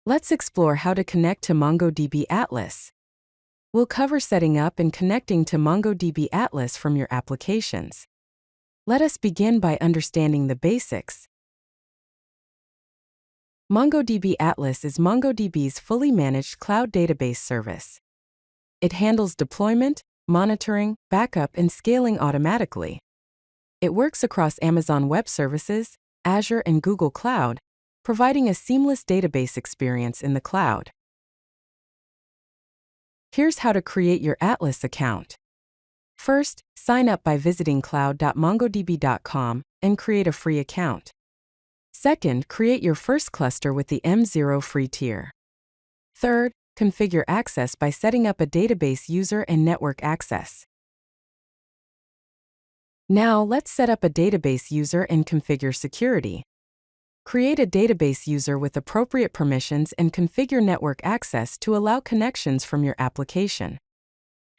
Let's explore how to connect to MongoDB Atlas. We'll cover setting up and connecting to MongoDB Atlas from your applications. Let us begin by understanding the basics. MongoDB Atlas is MongoDB's fully managed cloud database service. It handles deployment, monitoring, backup, and scaling automatically. It works across Amazon Web Services, Azure, and Google Cloud, providing a seamless database experience in the cloud. Here's how to create your Atlas account. First, sign up by visiting cloud.mongodb.com and create a free account. Second, create your first cluster with the M0 free tier. Third, configure access by setting up a database user and network access. Now, let's set up a database user and configure security. Create a database user with appropriate permissions and configure network access to allow connections from your application.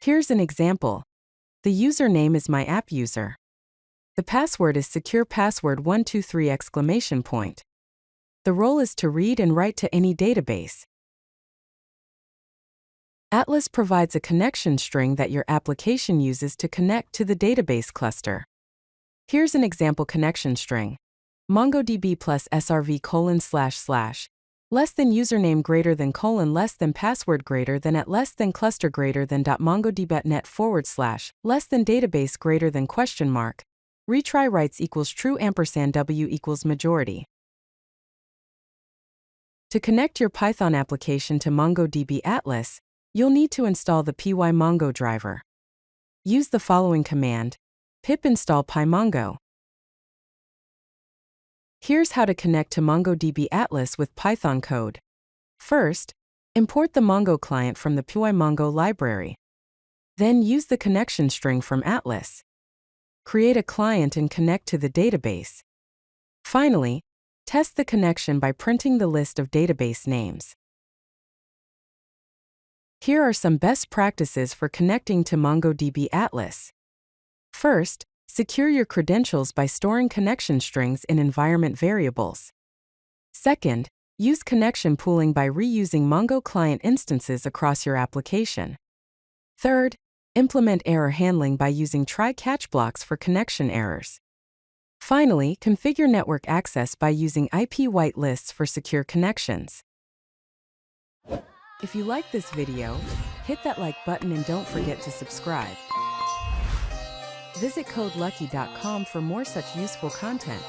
Here's an example. The username is my app user. The password is secure password 123! The role is to read and write to any database. Atlas provides a connection string that your application uses to connect to the database cluster. Here's an example connection string. MongoDB plus srv:// less than username greater than : less than password greater than @ less than cluster greater than .mongodb.net / less than database greater than ? Retry writes equals true & w equals majority. To connect your Python application to MongoDB Atlas, you'll need to install the PyMongo driver. Use the following command: pip install PyMongo. Here's how to connect to MongoDB Atlas with Python code. First, import the Mongo client from the PyMongo library. Then use the connection string from Atlas. Create a client and connect to the database. Finally, test the connection by printing the list of database names. Here are some best practices for connecting to MongoDB Atlas. First, secure your credentials by storing connection strings in environment variables. Second, use connection pooling by reusing Mongo client instances across your application. Third, implement error handling by using try-catch blocks for connection errors. Finally, configure network access by using IP whitelists for secure connections. If you like this video, hit that like button and don't forget to subscribe. Visit CodeLucky.com for more such useful content.